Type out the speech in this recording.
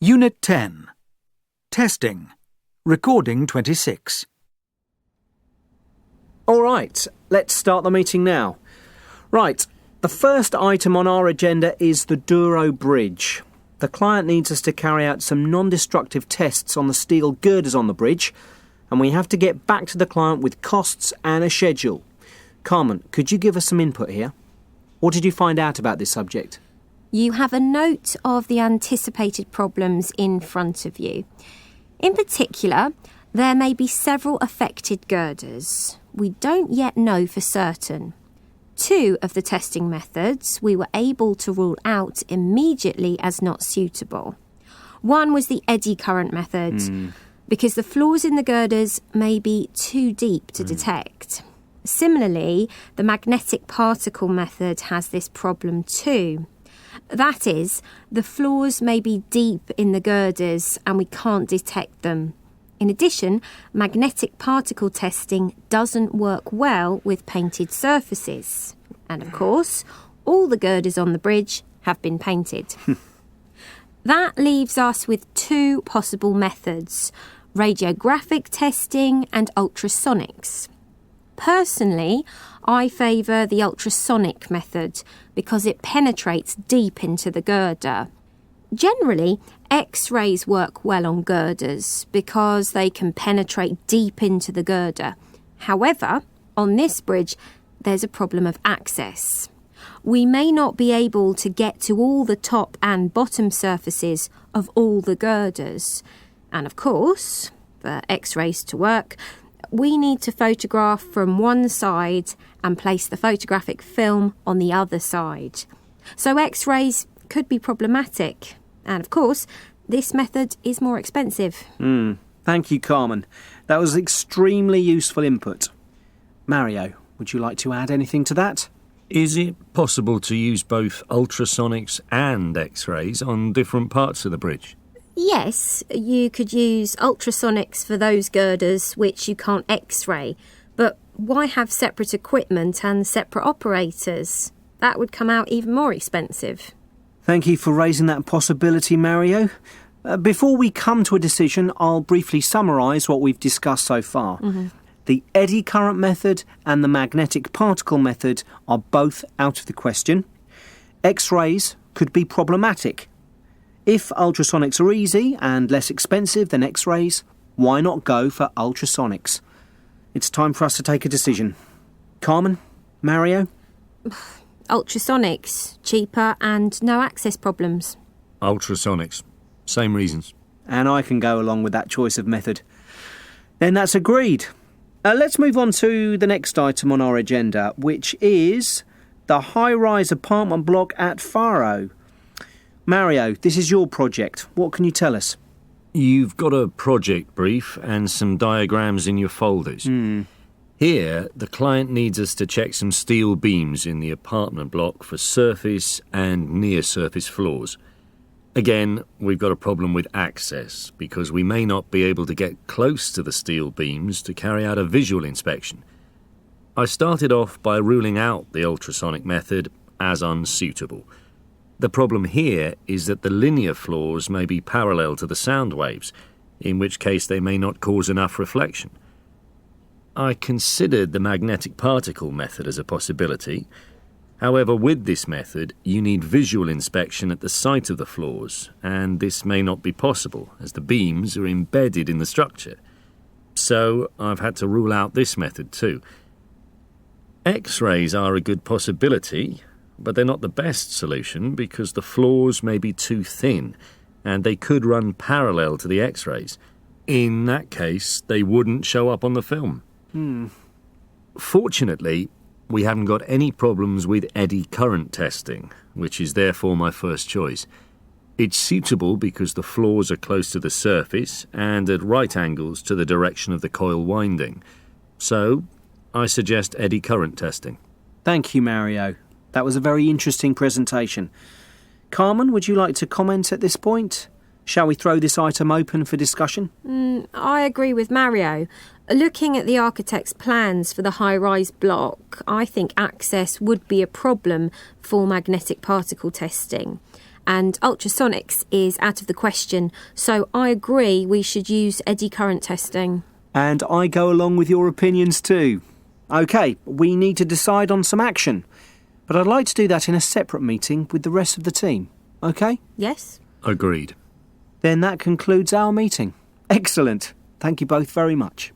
Unit 10. Testing. Recording 26. All right, let's start the meeting now. Right, the first item on our agenda is the Douro Bridge. The client needs us to carry out some non-destructive tests on the steel girders on the bridge, and we have to get back to the client with costs and a schedule. Carmen, could you give us some input here? What did you find out about this subject? You have a note of the anticipated problems in front of you. In particular, there may be several affected girders. We don't yet know for certain. 2 of the testing methods we were able to rule out immediately as not suitable. One was the eddy current method, because the flaws in the girders may be too deep to detect. Similarly, the magnetic particle method has this problem too. That is, the flaws may be deep in the girders and we can't detect them. In addition, magnetic particle testing doesn't work well with painted surfaces. And of course, all the girders on the bridge have been painted. That leaves us with 2 possible methods: radiographic testing and ultrasonics. Personally, I favour the ultrasonic method because it penetrates deep into the girder. Generally, X-rays work well on girders because they can penetrate deep into the girder. However, on this bridge, there's a problem of access. We may not be able to get to all the top and bottom surfaces of all the girders. And of course, for X-rays to work, we need to photograph from one side and place the photographic film on the other side. So X-rays could be problematic. And of course, this method is more expensive. Thank you, Carmen. That was extremely useful input. Mario, would you like to add anything to that? Is it possible to use both ultrasonics and X-rays on different parts of the bridge? Yes, you could use ultrasonics for those girders which you can't X-ray, but why have separate equipment and separate operators? That would come out even more expensive. Thank you for raising that possibility, Mario. Before we come to a decision, I'll briefly summarise what we've discussed so far. The eddy current method and the magnetic particle method are both out of the question. X-rays could be problematic. If ultrasonics are easy and less expensive than X-rays, why not go for ultrasonics? It's time for us to take a decision. Carmen? Mario? Ultrasonics, cheaper and no access problems. Ultrasonics. Same reasons. And I can go along with that choice of method. Then that's agreed. Let's move on to the next item on our agenda, which is the high-rise apartment block at Faro. Mario, this is your project. What can you tell us? You've got a project brief and some diagrams in your folders. Here, the client needs us to check some steel beams in the apartment block for surface and near-surface flaws. Again, we've got a problem with access because we may not be able to get close to the steel beams to carry out a visual inspection. I started off by ruling out the ultrasonic method as unsuitable. The problem here is that the linear flaws may be parallel to the sound waves, in which case they may not cause enough reflection. I considered the magnetic particle method as a possibility. However, with this method, you need visual inspection at the site of the flaws, and this may not be possible, as the beams are embedded in the structure. So, I've had to rule out this method too. X-rays are a good possibility, but they're not the best solution because the flaws may be too thin, and they could run parallel to the X-rays. In that case, they wouldn't show up on the film. Fortunately, we haven't got any problems with eddy current testing, which is therefore my first choice. It's suitable because the flaws are close to the surface and at right angles to the direction of the coil winding. So, I suggest eddy current testing. Thank you, Mario. That was a very interesting presentation. Carmen, would you like to comment at this point? Shall we throw this item open for discussion? I agree with Mario. Looking at the architect's plans for the high-rise block, I think access would be a problem for magnetic particle testing. and ultrasonics is out of the question, so I agree we should use eddy current testing. And I go along with your opinions too. OK, we need to decide on some action. But I'd like to do that in a separate meeting with the rest of the team. OK? Yes? Agreed. Then that concludes our meeting. Excellent. Thank you both very much.